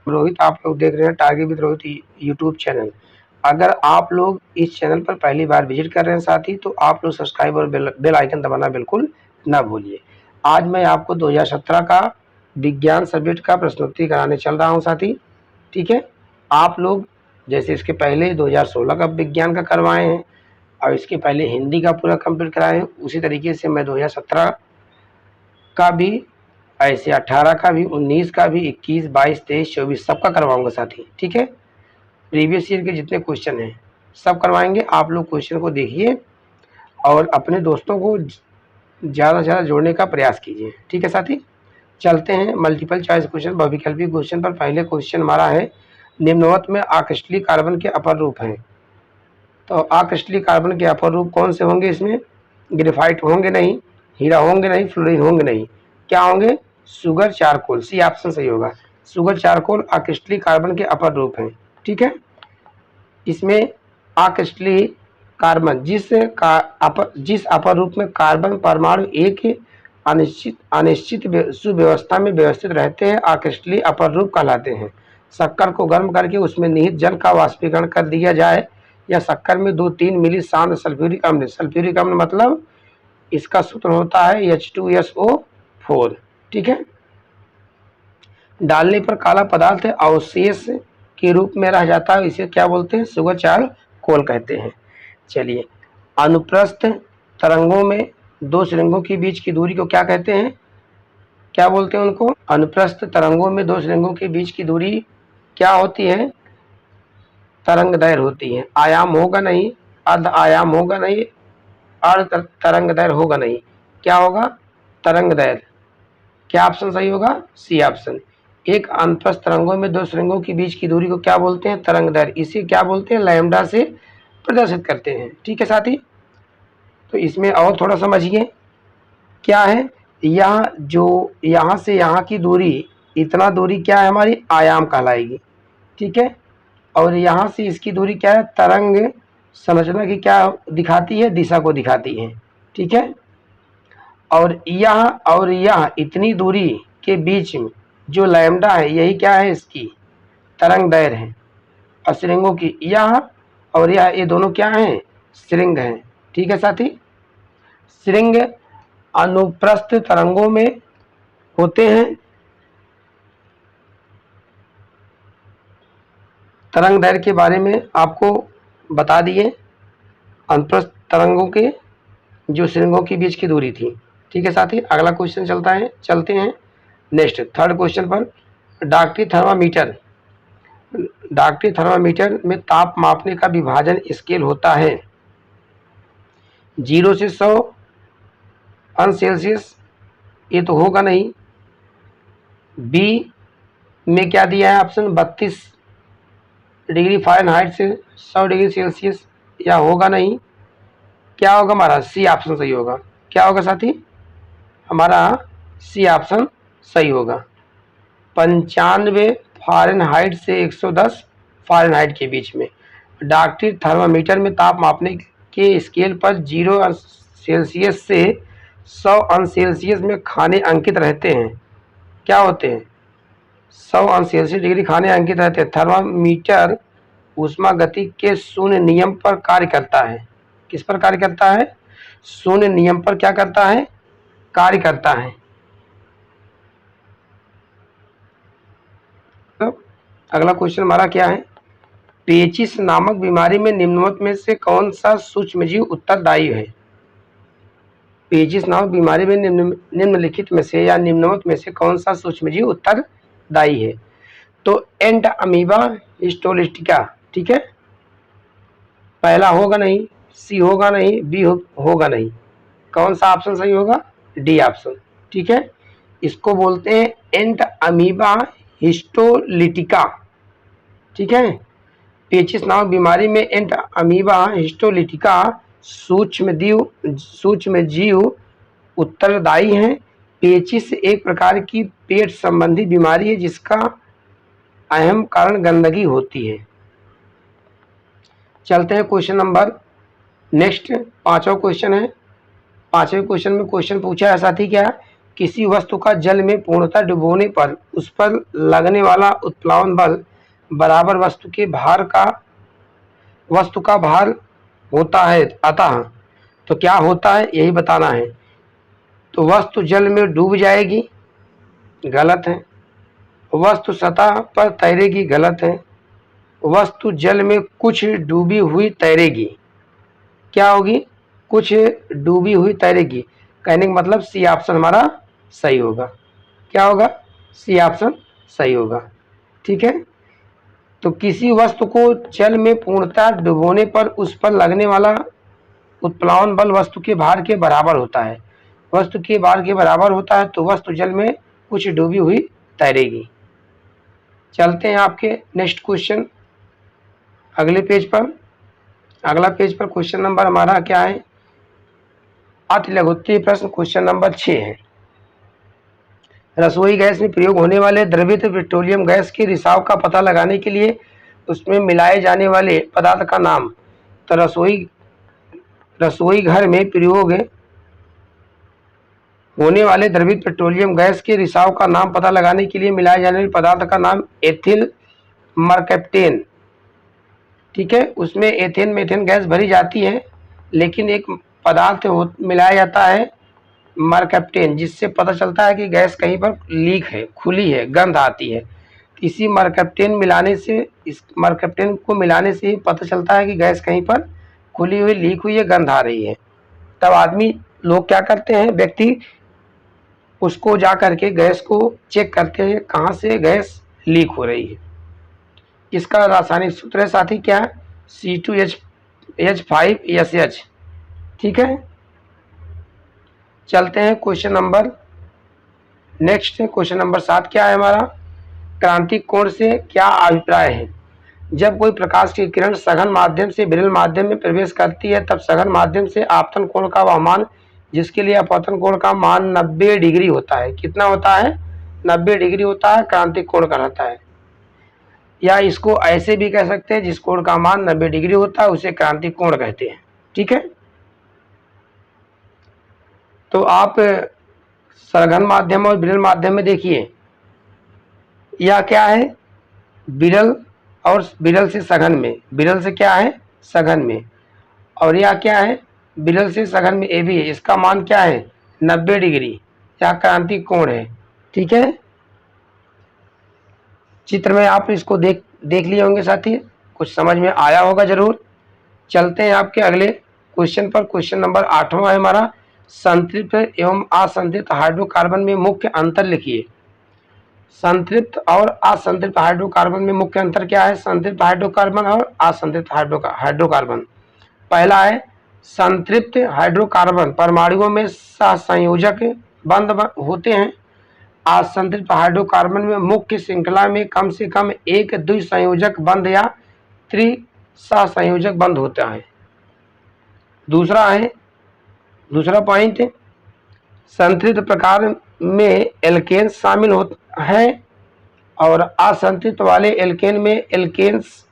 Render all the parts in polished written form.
रोहित, आप लोग देख रहे हैं target with Rohit YouTube channel. अगर आप लोग इस चैनल पर पहली बार विजिट कर रहे हैं साथी, तो आप लोग सब्सक्राइब और बेल आइकन दबाना बिल्कुल ना भूलिए। आज मैं आपको 2017 का विज्ञान सब्जेक्ट का प्रश्नोत्तरी कराने चल रहा हूं साथी, ठीक है। आप लोग जैसे इसके पहले 2016 का विज्ञान का करवाए हैं और इसके पहले हिंदी का पूरा कंप्लीट कराए हैं, उसी तरीके से मैं 2017 का भी, ऐसे 18 का भी, 19 का भी, 21, 22, 23, 24 सबका करवाऊंगा साथी, ठीक है। प्रीवियस ईयर के जितने क्वेश्चन हैं सब करवाएंगे। आप लोग क्वेश्चन को देखिए और अपने दोस्तों को ज़्यादा से ज़्यादा जोड़ने का प्रयास कीजिए, ठीक है साथी। चलते हैं मल्टीपल चॉइस क्वेश्चन, बहुविकल्पी क्वेश्चन पर। पहले क्वेश्चन हमारा है, निम्नवत में अक्रिस्टलीय कार्बन के अपर रूप हैं। तो अक्रिस्टलीय कार्बन के अपर रूप कौन से होंगे? इसमें ग्रेफाइट होंगे नहीं, हीरा होंगे नहीं, फ्लोरीन होंगे नहीं, क्या होंगे? Sugar charcoal. सी ऑप्शन सही होगा। सुगर चारकोल अक्रिस्टलीय कार्बन के अपर रूप हैं, ठीक है। इसमें अक्रिस्टलीय कार्बन जिस अपर रूप में कार्बन परमाणु एक अनिश्चित सुव्यवस्था में व्यवस्थित रहते हैं, अक्रिस्टलीय अपर रूप कहलाते हैं। शक्कर को गर्म करके उसमें निहित जल का वाष्पीकरण कर दिया जाए या शक्कर में 2-3 मिली शांत सल्फ्यूरिक अम्ल, सल्फ्यूरिक अम्ल मतलब इसका सूत्र होता है H2SO4, ठीक है। डालने पर काला पदार्थ अवशेष के रूप में रह जाता है, इसे क्या बोलते हैं? सुगर चारकोल कहते हैं। चलिए, अनुप्रस्थ तरंगों में दो श्रृंगों के बीच की दूरी को क्या कहते हैं? क्या बोलते हैं उनको? अनुप्रस्थ तरंगों में दो श्रृंगों के बीच की दूरी क्या होती है? तरंग दैर्घ्य होती है। आयाम होगा नहीं, अर्ध आयाम होगा नहीं, अर्ध तरंग दैर्घ्य होगा नहीं, क्या होगा? तरंग दैर्घ्य। क्या ऑप्शन सही होगा? C option. एक अनुप्रस्थ तरंगों में दो श्रृंगों के बीच की दूरी को क्या बोलते हैं? तरंग दैर्घ्य। इसे क्या बोलते हैं? लैम्डा से प्रदर्शित करते हैं, ठीक है साथी। तो इसमें और थोड़ा समझिए क्या है। यह जो यहाँ से यहाँ की दूरी, इतना दूरी क्या है? हमारी आयाम कहलाएगी, ठीक है। और यहाँ से इसकी दूरी क्या है? तरंग संरचना की क्या दिखाती है? दिशा को दिखाती है, ठीक है। और यह इतनी दूरी के बीच में जो लैम्डा है, यही क्या है? इसकी तरंग दैर्घ्य है। और श्रृंगों की यह और यह, ये दोनों क्या हैं? श्रृंग हैं, ठीक है साथी। श्रृंग अनुप्रस्थ तरंगों में होते हैं। तरंग दैर्घ्य के बारे में आपको बता दिए, अनुप्रस्थ तरंगों के जो श्रृंगों के बीच की दूरी थी, ठीक है साथी। अगला क्वेश्चन चलते हैं नेक्स्ट थर्ड क्वेश्चन पर। डॉक्टरी थर्मामीटर में ताप मापने का विभाजन स्केल होता है 0 से 100 अंश सेल्सियस, ये तो होगा नहीं। बी में क्या दिया है ऑप्शन? 32 डिग्री फ़ारेनहाइट से 100 डिग्री सेल्सियस, या होगा नहीं। क्या होगा हमारा? सी ऑप्शन सही होगा। क्या होगा साथी? हमारा सी ऑप्शन सही होगा। 95 फ़ारेनहाइट से 110 फ़ारेनहाइट के बीच में। डॉक्टरी थर्मामीटर में ताप मापने के स्केल पर 0 अंश सेल्सियस से 100 अंश सेल्सियस में खाने अंकित रहते हैं। क्या होते हैं? 100 अंश सेल्सियस डिग्री खाने अंकित रहते हैं। थर्मामीटर ऊष्मागतिकी के शून्य नियम पर कार्य करता है। किस पर कार्य करता है? शून्य नियम पर क्या करता है? कार्य करता है। तो अगला क्वेश्चन हमारा क्या है? पेचिश नामक बीमारी में निम्नलिखित में से कौन सा सूक्ष्मजीव उत्तरदायी है? पेचिश नामक बीमारी में निम्नलिखित में से या निम्नलिखित में से कौन सा सूक्ष्मजीव उत्तरदायी है? तो एंट अमीबा हिस्टोलिस्टिका, ठीक है। पहला होगा नहीं, सी होगा नहीं, बी होगा नहीं। कौन सा ऑप्शन सही होगा? डी ऑप्शन, ठीक है। इसको बोलते हैं एंट अमीबा हिस्टोलिटिका, ठीक है। पेचिश नामक बीमारी में एंट अमीबा हिस्टोलिटिका सूक्ष्म जीव उत्तरदायी हैं। पेचिश एक प्रकार की पेट संबंधी बीमारी है जिसका अहम कारण गंदगी होती है। चलते हैं क्वेश्चन नंबर नेक्स्ट, पांचवा क्वेश्चन है। पांचवें क्वेश्चन में क्वेश्चन पूछा है साथी क्या? किसी वस्तु का जल में पूर्णतः डुबोने पर उस पर लगने वाला उत्प्लावन बल बराबर वस्तु का भार होता है। अतः तो क्या होता है यही बताना है। तो वस्तु जल में डूब जाएगी, गलत है। वस्तु सतह पर तैरेगी, गलत है। वस्तु जल में कुछ डूबी हुई तैरेगी, क्या होगी? कुछ डूबी हुई तैरेगी। कहने का मतलब सी ऑप्शन हमारा सही होगा। क्या होगा? सी ऑप्शन सही होगा। ठीक है। तो किसी वस्तु को जल में पूर्णतः डुबोने पर उस पर लगने वाला उत्प्लावन बल वस्तु के भार के बराबर होता है। वस्तु के भार के बराबर होता है तो वस्तु जल में कुछ डूबी हुई तैरेगी। चलते हैं आपके नेक्स्ट क्वेश्चन अगले पेज पर। अगला पेज पर क्वेश्चन नंबर हमारा क्या है? अति लघुत्तरीय प्रश्न क्वेश्चन नंबर 6 है। रसोई गैस में प्रयोग होने वाले द्रवित पेट्रोलियम गैस के रिसाव का पता लगाने के लिए उसमें मिलाए जाने वाले पदार्थ का नाम। तो रसोई घर में प्रयोग होने वाले द्रवित पेट्रोलियम गैस के रिसाव का नाम पता लगाने के लिए मिलाए जाने वाले पदार्थ का नाम एथिल मरकैप्टेन। ठीक है। उसमें एथेन मेथेन गैस भरी जाती है, लेकिन एक पदार्थ मिलाया जाता है मरकैप्टेन, जिससे पता चलता है कि गैस कहीं पर लीक है, खुली है, गंध आती है। इस मरकैप्टेन को मिलाने से पता चलता है कि गैस कहीं पर खुली हुई, लीक हुई है, गंध आ रही है। तब लोग क्या करते हैं, व्यक्ति उसको जा करके गैस को चेक करते हैं कहाँ से गैस लीक हो रही है। इसका रासायनिक सूत्र है साथी क्या है? C2H5SH। ठीक है। चलते हैं question number next. Question number 7 क्या है हमारा? क्रांतिक कोण से क्या अभिप्राय है? जब कोई प्रकाश की किरण सघन माध्यम से विरल माध्यम में प्रवेश करती है तब सघन माध्यम से आपतन कोण का वह मान जिसके लिए अपवर्तन कोण का मान 90 डिग्री होता है। कितना होता है? 90 डिग्री होता है, क्रांतिक कोण कहलाता है। या इसको ऐसे भी कह सकते हैं, जिस कोण का मान 90 डिग्री होता है उसे क्रांतिक कोण कहते हैं। ठीक है। तो आप सघन माध्यम और विरल माध्यम में देखिए, यह क्या है? विरल और विरल से सघन में, विरल से क्या है? सघन में। और यह क्या है? विरल से सघन में, ए भी है। इसका मान क्या है? 90 डिग्री। यह क्रांतिक कोण है। ठीक है। चित्र में आप इसको देख लिए होंगे साथी, कुछ समझ में आया होगा जरूर। चलते हैं आपके अगले क्वेश्चन पर। क्वेश्चन नंबर 8वां है हमारा। संतृप्त एवं असंतृप्त हाइड्रोकार्बन में मुख्य अंतर लिखिए। संतृप्त और असंतृप्त हाइड्रोकार्बन में मुख्य अंतर क्या है? संतृप्त हाइड्रोकार्बन और असंतृप्त हाइड्रोकार्बन। पहला है संतृप्त हाइड्रोकार्बन परमाणुओं में सहसंयोजक बंध होते हैं। असंतृप्त हाइड्रोकार्बन में मुख्य श्रृंखला में कम से कम एक द्विसंयोजक बंध या त्रिसहसंयोजक बंध होता है। दूसरा पॉइंट, संतृप्त प्रकार में एल्केन शामिल है और असंतृप्त वाले एल्केन में एल्केन्स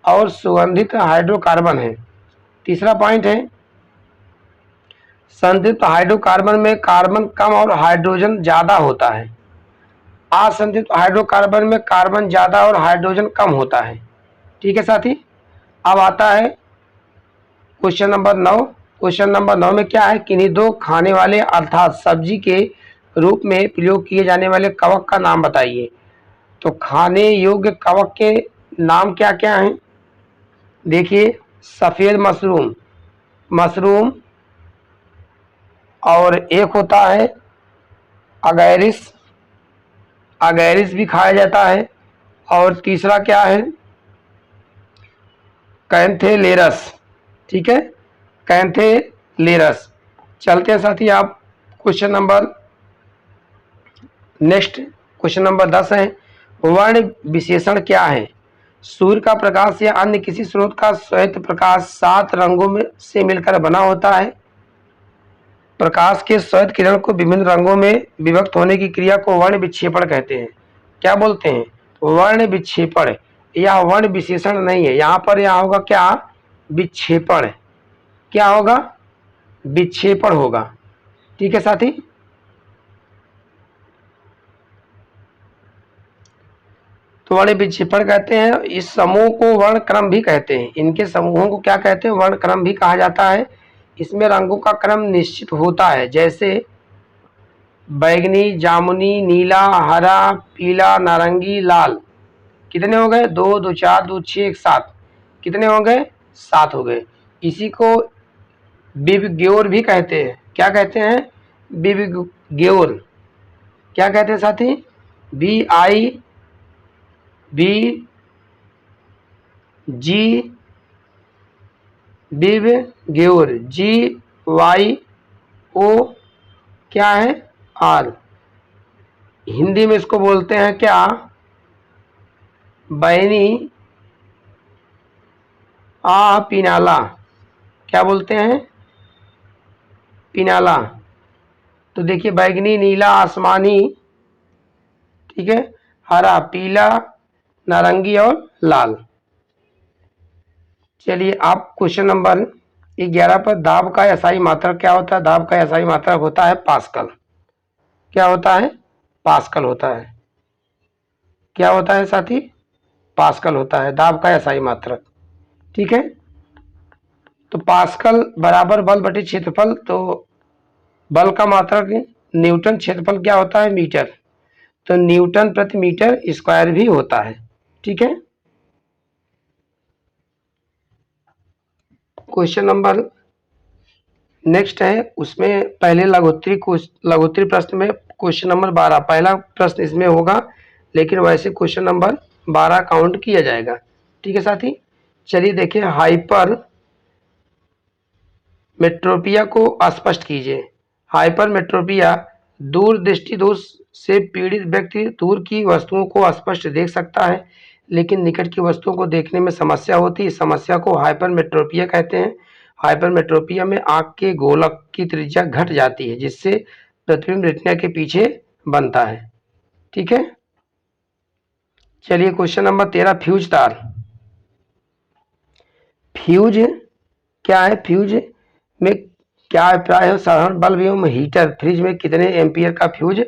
और सुगंधित हाइड्रोकार्बन है। तीसरा पॉइंट है, संतृप्त हाइड्रोकार्बन में कार्बन कम और हाइड्रोजन ज्यादा होता है। असंतृप्त हाइड्रोकार्बन में कार्बन ज्यादा और हाइड्रोजन कम होता है। ठीक है साथी। अब आता है क्वेश्चन नंबर 9। क्वेश्चन नंबर 9 में क्या है? किन्हीं दो खाने वाले अर्थात सब्जी के रूप में प्रयोग किए जाने वाले कवक का नाम बताइए। तो खाने योग्य कवक के नाम क्या क्या हैं? देखिए, सफेद मशरूम और एक होता है अगैरिस भी खाया जाता है। और तीसरा क्या है? कैंथेलेरस। ठीक है, कैंथेलेरस। चलते हैं साथी आप question number next. Question number 10 है, वर्ण विशेषण क्या है? सूर्य का प्रकाश या अन्य किसी स्रोत का श्वेत प्रकाश 7 रंगों में से मिलकर बना होता है। प्रकाश के श्वेत किरण को विभिन्न रंगों में विभक्त होने की क्रिया को वर्ण विक्षेपण कहते हैं। क्या बोलते हैं? वर्ण विक्षेपण। यह वर्ण विशेषण नहीं है, यहाँ पर यह होगा क्या? विक्षेपण। क्या होगा? विक्षेपण होगा। ठीक है साथी। तो वर्ण विक्षेपण कहते हैं। इस समूह को वर्ण क्रम भी कहते हैं। इनके समूहों को क्या कहते हैं? वर्ण क्रम भी कहा जाता है। इसमें रंगों का क्रम निश्चित होता है, जैसे बैगनी, जामुनी, नीला, हरा, पीला, नारंगी, लाल। कितने हो गए? 2, 2, 4, 2, 6, 7। कितने हो गए? 7 हो गए। इसी को विबग्योर भी कहते हैं। क्या कहते हैं? विबग्योर। क्या कहते हैं साथी? BIBG, विबग्योर, GYO क्या है? R। हिंदी में इसको बोलते हैं क्या? बैनी पिनाला। क्या बोलते हैं? पिनाला। तो देखिए, बैगनी, नीला, आसमानी, ठीक है, हरा, पीला, नारंगी और लाल। चलिए, आप क्वेश्चन नंबर 11 पर दाब का एसआई मात्रक क्या होता है? दाब का एसआई मात्रक होता है पास्कल। क्या होता है? पास्कल होता है। क्या होता है साथी? पास्कल होता है दाब का एसआई मात्रक। ठीक है, तो पास्कल बराबर बल बटे क्षेत्रफल। तो बल का मात्रक न्यूटन, क्षेत्रफल क्या होता है? मीटर। तो न्यूटन प्रति मीटर स्क्वायर भी होता है। ठीक है, क्वेश्चन नंबर नेक्स्ट है, उसमें पहले लघुत्तरी प्रश्न में क्वेश्चन नंबर 12 पहला प्रश्न इसमें होगा, लेकिन वैसे क्वेश्चन नंबर 12 काउंट किया जाएगा। ठीक है साथी, चलिए देखिए, हाइपर मेट्रोपिया को स्पष्ट कीजिए। हाइपर मेट्रोपिया दूर दृष्टि दोष से पीड़ित व्यक्ति दूर की वस्तुओं को स्पष्ट देख सकता है, लेकिन निकट की वस्तुओं को देखने में समस्या होती है। इस समस्या को हाइपर मेट्रोपिया कहते हैं। हाइपर मेट्रोपिया में आंख के गोलक की त्रिज्या घट जाती है, जिससे प्रतिबिंब रेटिना के पीछे बनता है। ठीक है, चलिए क्वेश्चन नंबर 13, फ्यूज तार। फ्यूज क्या है? फ्यूज में क्या अभिप्राय है? साधारण बल्ब एवं हीटर, फ्रिज में कितने एम्पियर का फ्यूज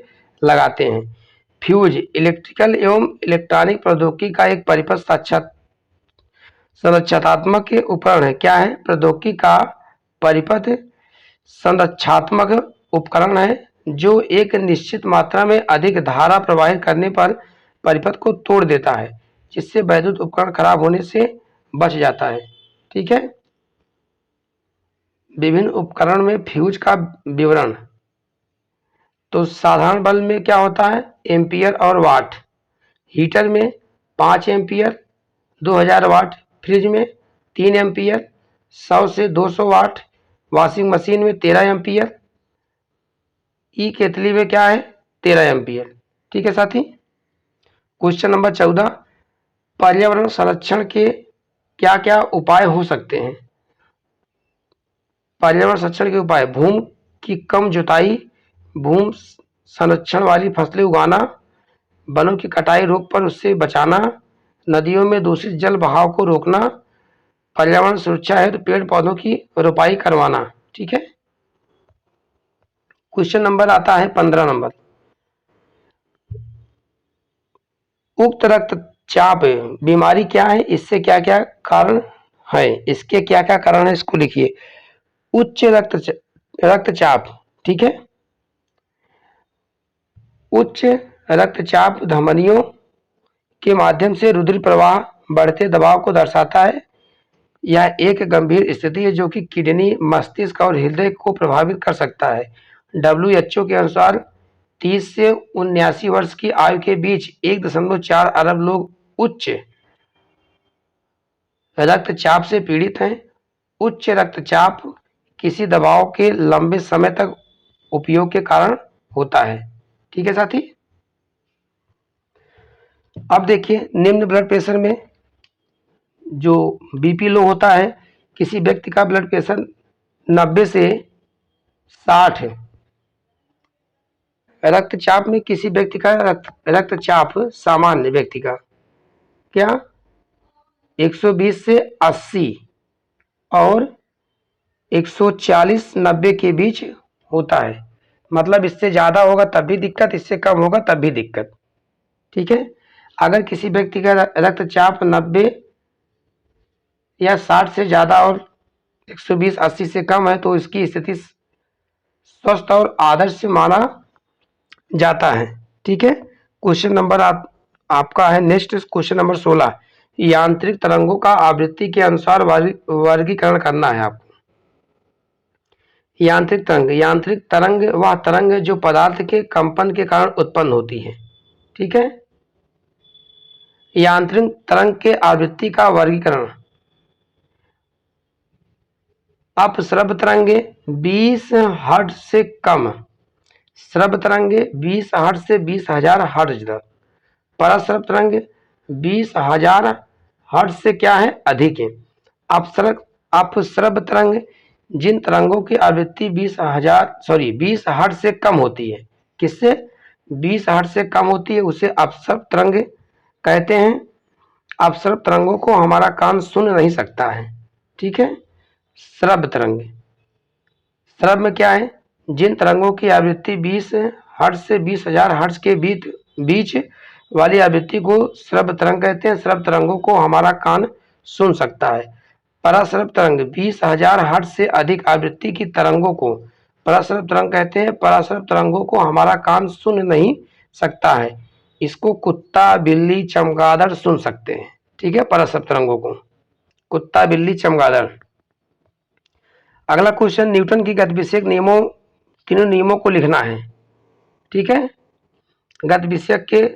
लगाते हैं? फ्यूज इलेक्ट्रिकल एवं इलेक्ट्रॉनिक प्रौद्योगिकी का एक परिपथ संरक्षात्मक उपकरण है। क्या है? प्रौद्योगिकी का परिपथ संरक्षात्मक उपकरण है, जो एक निश्चित मात्रा में अधिक धारा प्रवाहित करने पर परिपथ को तोड़ देता है, जिससे वैद्युत उपकरण खराब होने से बच जाता है। ठीक है, विभिन्न उपकरण में फ्यूज का विवरण। तो साधारण बल्ब में क्या होता है? एम्पियर और वाट। हीटर में 5 एम्पियर 2000 वाट। फ्रिज में 3 एम्पियर 100 से 200 वाट। वॉशिंग मशीन में 13 एम्पियर। ई केतली में क्या है? 13 एम्पियर। ठीक है साथी, क्वेश्चन नंबर 14, पर्यावरण संरक्षण के क्या क्या उपाय हो सकते हैं? पर्यावरण संरक्षण के उपाय: भूमि की कम जुताई, भूमि संरक्षण वाली फसलें उगाना, वनों की कटाई रोक पर उससे बचाना, नदियों में दूषित जल बहाव को रोकना, पर्यावरण सुरक्षा है तो पेड़ पौधों की रोपाई करवाना। ठीक है, क्वेश्चन नंबर आता है 15 नंबर, उक्त रक्तचाप बीमारी क्या है? इससे क्या क्या कारण है? इसके क्या क्या कारण है, इसको लिखिए। उच्च रक्तचाप। ठीक है, उच्च रक्तचाप धमनियों के माध्यम से रुधिर प्रवाह बढ़ते दबाव को दर्शाता है। यह एक गंभीर स्थिति है जो कि किडनी, मस्तिष्क और हृदय को प्रभावित कर सकता है। WHO के अनुसार 30 से 79 वर्ष की आयु के बीच 1.4 अरब लोग उच्च रक्तचाप से पीड़ित हैं। उच्च रक्तचाप किसी दवाओं के लंबे समय तक उपयोग के कारण होता है। ठीक है साथी, अब देखिए, निम्न ब्लड प्रेशर में जो बीपी लो होता है, किसी व्यक्ति का ब्लड प्रेशर 90 से 60 है। रक्तचाप में किसी व्यक्ति का रक्तचाप सामान्य व्यक्ति का क्या 120 से 80 और 140 90 के बीच होता है। मतलब इससे ज़्यादा होगा तब भी दिक्कत, इससे कम होगा तब भी दिक्कत। ठीक है, अगर किसी व्यक्ति का रक्तचाप 90 या 60 से ज़्यादा और 120/80 से कम है तो इसकी स्थिति स्वस्थ और आदर्श माना जाता है। ठीक है। क्वेश्चन नंबर आपका है नेक्स्ट क्वेश्चन नंबर 16। यांत्रिक तरंगों का आवृत्ति के अनुसार वर्गीकरण करना है आपको। यांत्रिक तरंग वह तरंग है जो पदार्थ के कंपन के कारण उत्पन्न होती है। ठीक है। यांत्रिक तरंग के आवृत्ति का वर्गीकरण। अपश्रव्य तरंगे 20 हर्ट्ज से कम, श्रव्य तरंगे 20 हर्ट्ज से 20,000 हर्ट्ज तक, पराश्रव्य तरंगे 20,000 हर्ट्ज से क्या है अधिक है। अपश्रव्य तरंग जिन तरंगों की आवृत्ति 20 हर्ट्ज से कम होती है, किससे 20 हर्ट्ज से कम होती है उसे अपश्रव्य तरंग कहते हैं। अपश्रव्य तरंगों को हमारा कान सुन नहीं सकता है। ठीक है। श्रव्य तरंग, श्रव्य में क्या है, जिन तरंगों की आवृत्ति 20 हर्ट्ज से 20,000 हर्ट्ज के बीच वाली आवृत्ति को श्रव्य तरंग कहते हैं। श्रव्य तरंगों को हमारा कान सुन सकता है। पराश्रव्य तरंग 20,000 हर्ट्ज से अधिक आवृत्ति की तरंगों को पराश्रव्य तरंग कहते हैं। पराश्रव्य तरंगों को हमारा कान सुन नहीं सकता है। इसको कुत्ता, बिल्ली, चमगादड़ सुन सकते हैं। ठीक है। पराश्रव्य तरंगों को कुत्ता, बिल्ली, चमगादड़। अगला क्वेश्चन, न्यूटन की गतिविषयक नियमों तीनों नियमों को लिखना है। ठीक है। गतिविषयक के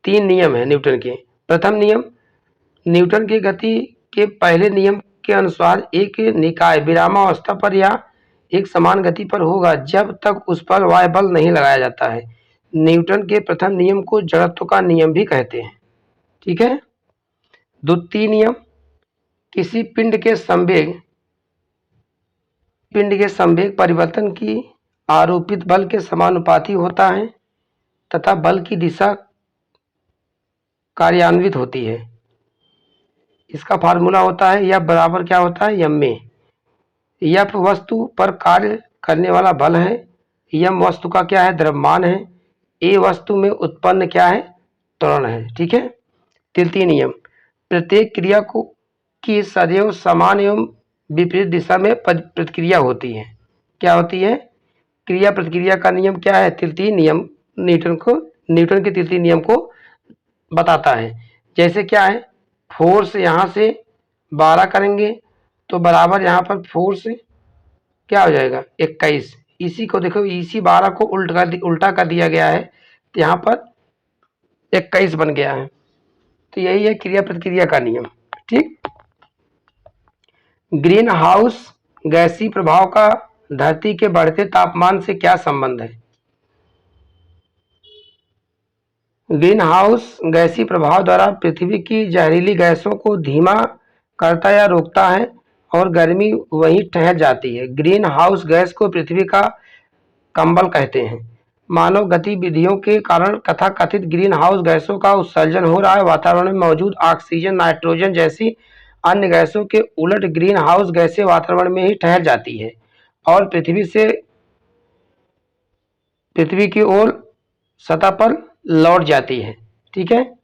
3 नियम है न्यूटन के। प्रथम नियम, न्यूटन की गति के पहले नियम के अनुसार एक निकाय विरामावस्था पर या एक समान गति पर होगा जब तक उस पर वायु बल नहीं लगाया जाता है। न्यूटन के प्रथम नियम को जड़त्व का नियम भी कहते हैं। ठीक है। द्वितीय नियम, किसी पिंड के संवेग परिवर्तन की आरोपित बल के समानुपाती होता है तथा बल की दिशा कार्यान्वित होती है। इसका फार्मूला होता है F बराबर क्या होता है m में। F वस्तु पर कार्य करने वाला बल है, m वस्तु का क्या है द्रव्यमान है, a वस्तु में उत्पन्न क्या है त्वरण है। ठीक है। तृतीय नियम, प्रत्येक क्रिया की सदैव समान एवं विपरीत दिशा में प्रतिक्रिया होती है। क्या होती है, क्रिया प्रतिक्रिया का नियम क्या है, तृतीय नियम न्यूटन के तृतीय नियम को बताता है। जैसे क्या है, फोर्स यहाँ से 12 करेंगे तो बराबर यहाँ पर फोर्स क्या हो जाएगा 21। इसी को देखो, इसी 12 को उल्टा कर दिया गया है तो यहाँ पर 21 बन गया है। तो यही है क्रिया प्रतिक्रिया का नियम। ठीक। ग्रीन हाउस गैसीय प्रभाव का धरती के बढ़ते तापमान से क्या संबंध है। ग्रीन हाउस गैसीय प्रभाव द्वारा पृथ्वी की जहरीली गैसों को धीमा करता या रोकता है और गर्मी वहीं ठहर जाती है। ग्रीन हाउस गैस को पृथ्वी का कंबल कहते हैं। मानव गतिविधियों के कारण तथाकथित ग्रीन हाउस गैसों का उत्सर्जन हो रहा है। वातावरण में मौजूद ऑक्सीजन, नाइट्रोजन जैसी अन्य गैसों के उलट ग्रीन हाउस गैसें वातावरण में ही ठहर जाती है और पृथ्वी की ओर सतह पर लौट जाती है। ठीक है।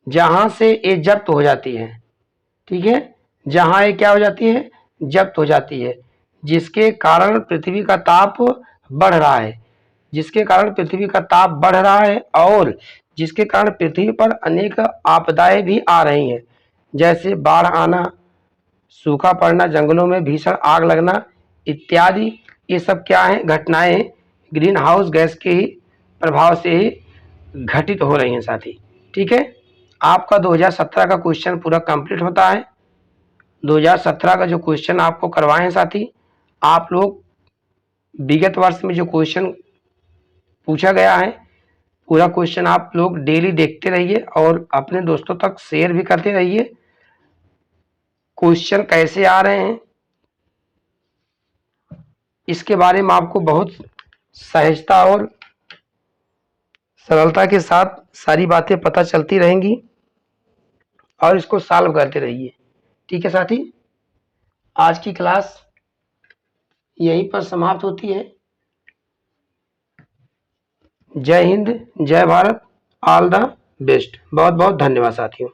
जहां से ये जब्त हो जाती है। ठीक है। जहां ये क्या हो जाती है, जब्त हो जाती है, जिसके कारण पृथ्वी का ताप बढ़ रहा है और जिसके कारण पृथ्वी पर अनेक आपदाएं भी आ रही हैं, जैसे बाढ़ आना, सूखा पड़ना, जंगलों में भीषण आग लगना इत्यादि। ये सब क्या है, घटनाएं ग्रीन हाउस गैस के ही प्रभाव से ही घटित हो रही हैं साथी। ठीक है। आपका 2017 का क्वेश्चन पूरा कंप्लीट होता है। 2017 का जो क्वेश्चन आपको करवाए हैं साथी, आप लोग विगत वर्ष में जो क्वेश्चन पूछा गया है पूरा क्वेश्चन आप लोग डेली देखते रहिए और अपने दोस्तों तक शेयर भी करते रहिए। क्वेश्चन कैसे आ रहे हैं इसके बारे में आपको बहुत सहजता और सरलता के साथ सारी बातें पता चलती रहेंगी और इसको सॉल्व करते रहिए। ठीक है साथी। आज की क्लास यहीं पर समाप्त होती है। जय हिंद, जय भारत, ऑल द बेस्ट। बहुत बहुत धन्यवाद साथियों।